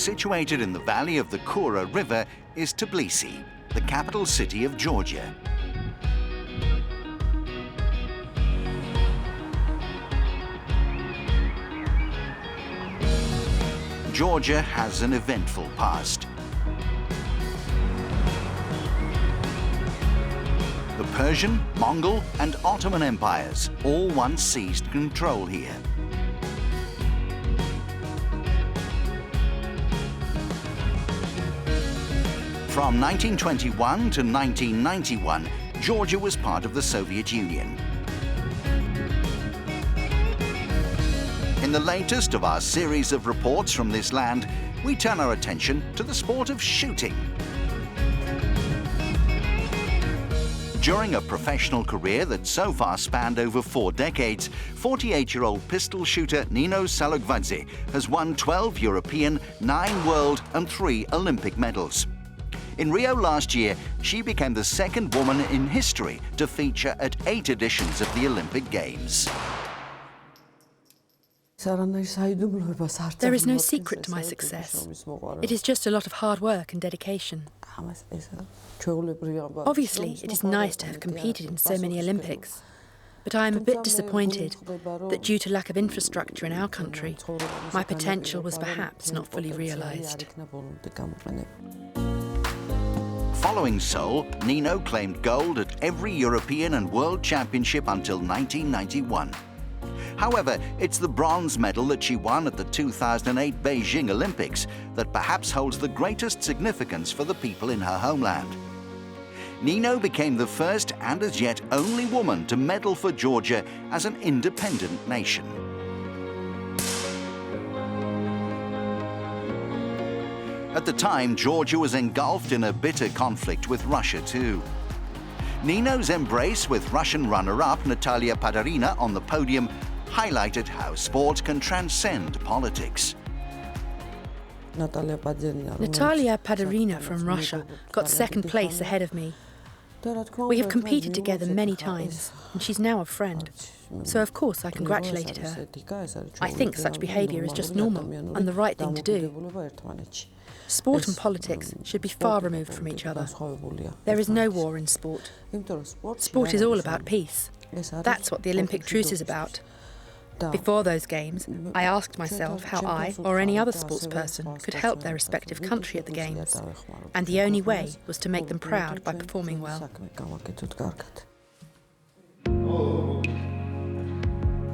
situated in the valley of the Kura River, is Tbilisi, the capital city of Georgia. Georgia has an eventful past. The Persian, Mongol, and Ottoman empires all once seized control here. From 1921 to 1991, Georgia was part of the Soviet Union. In the latest of our series of reports from this land, we turn our attention to the sport of shooting. During a professional career that so far spanned over 4 decades, 48-year-old pistol shooter Nino Salukvadze has won 12 European, 9 world and 3 Olympic medals. In Rio last year, she became the second woman in history to feature at 8 editions of the Olympic Games. There is no secret to my success. It is just a lot of hard work and dedication. Obviously, it is nice to have competed in so many Olympics, but I am a bit disappointed that due to lack of infrastructure in our country, my potential was perhaps not fully realised. Following Seoul, Nino claimed gold at every European and World Championship until 1991. However, it's the bronze medal that she won at the 2008 Beijing Olympics that perhaps holds the greatest significance for the people in her homeland. Nino became the first and as yet only woman to medal for Georgia as an independent nation. At the time, Georgia was engulfed in a bitter conflict with Russia too. Nino's embrace with Russian runner-up Natalia Padarina on the podium highlighted how sport can transcend politics. Natalia Padarina from Russia got second place ahead of me. We have competed together many times, and she's now a friend. So of course I congratulated her. I think such behaviour is just normal and the right thing to do. Sport and politics should be far removed from each other. There is no war in sport. Sport is all about peace. That's what the Olympic truce is about. Before those games, I asked myself how I, or any other sportsperson, could help their respective country at the games. And the only way was to make them proud by performing well.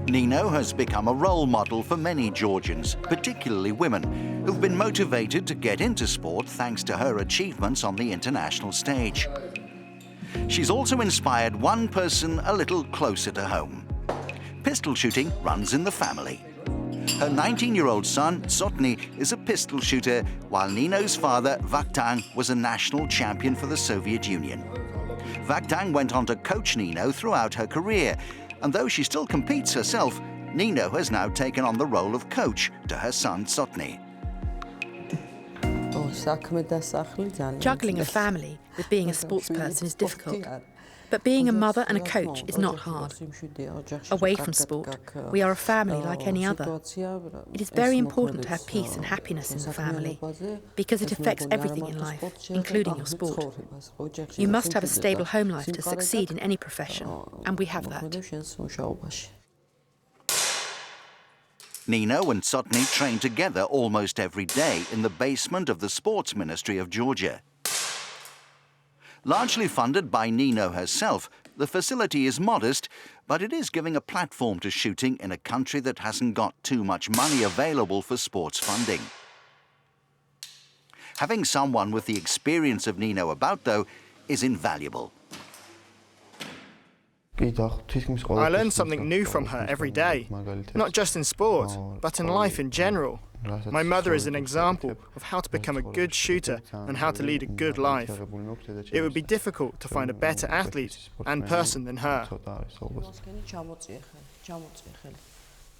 Nino has become a role model for many Georgians, particularly women, who've been motivated to get into sport thanks to her achievements on the international stage. She's also inspired one person a little closer to home. Pistol shooting runs in the family. Her 19-year-old son, Tsotne, is a pistol shooter, while Nino's father, Vakthang, was a national champion for the Soviet Union. Vakthang went on to coach Nino throughout her career, and though she still competes herself, Nino has now taken on the role of coach to her son, Tsotne. Juggling a family with being a sportsperson is difficult. But being a mother and a coach is not hard. Away from sport, we are a family like any other. It is very important to have peace and happiness in the family, because it affects everything in life, including your sport. You must have a stable home life to succeed in any profession, and we have that. Nino and Tsotne train together almost every day in the basement of the Sports Ministry of Georgia. Largely funded by Nino herself, the facility is modest, but it is giving a platform to shooting in a country that hasn't got too much money available for sports funding. Having someone with the experience of Nino about, though, is invaluable. I learn something new from her every day, not just in sport, but in life in general. My mother is an example of how to become a good shooter and how to lead a good life. It would be difficult to find a better athlete and person than her.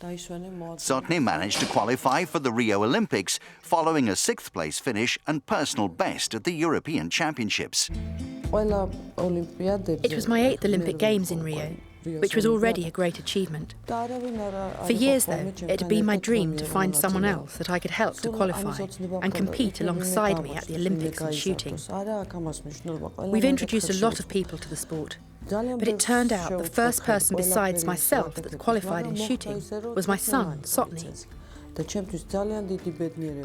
Tsotne managed to qualify for the Rio Olympics following a 6th place finish and personal best at the European Championships. It was my 8th Olympic Games in Rio. which was already a great achievement. For years, though, it had been my dream to find someone else that I could help to qualify and compete alongside me at the Olympics in shooting. We've introduced a lot of people to the sport, but it turned out the first person besides myself that qualified in shooting was my son, Tsotne.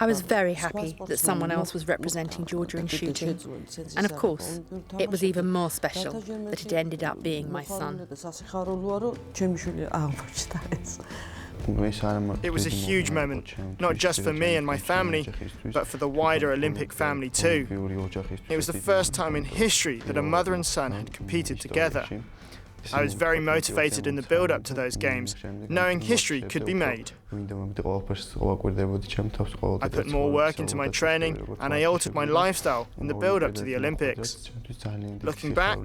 I was very happy that someone else was representing Georgia in shooting, and of course, it was even more special that it ended up being my son. It was a huge moment, not just for me and my family, but for the wider Olympic family too. It was the first time in history that a mother and son had competed together. I was very motivated in the build-up to those games, knowing history could be made. I put more work into my training and I altered my lifestyle in the build-up to the Olympics. Looking back,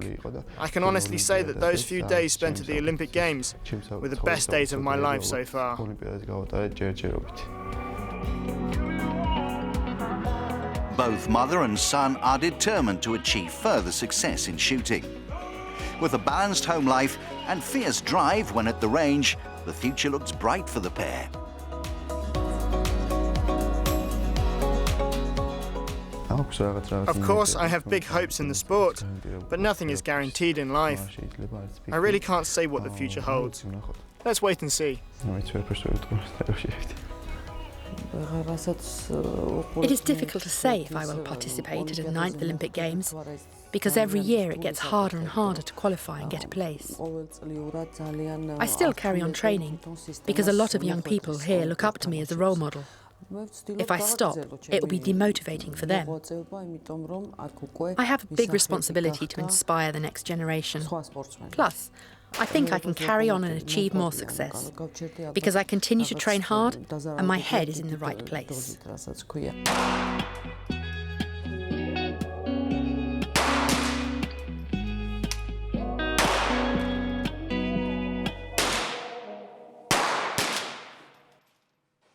I can honestly say that those few days spent at the Olympic Games were the best days of my life so far. Both mother and son are determined to achieve further success in shooting. With a balanced home life and fierce drive when at the range, the future looks bright for the pair. Of course, I have big hopes in the sport, but nothing is guaranteed in life. I really can't say what the future holds. Let's wait and see. It is difficult to say if I will participate at a 9th Olympic Games, because every year it gets harder and harder to qualify and get a place. I still carry on training, because a lot of young people here look up to me as a role model. If I stop, it will be demotivating for them. I have a big responsibility to inspire the next generation. Plus, I think I can carry on and achieve more success, because I continue to train hard and my head is in the right place.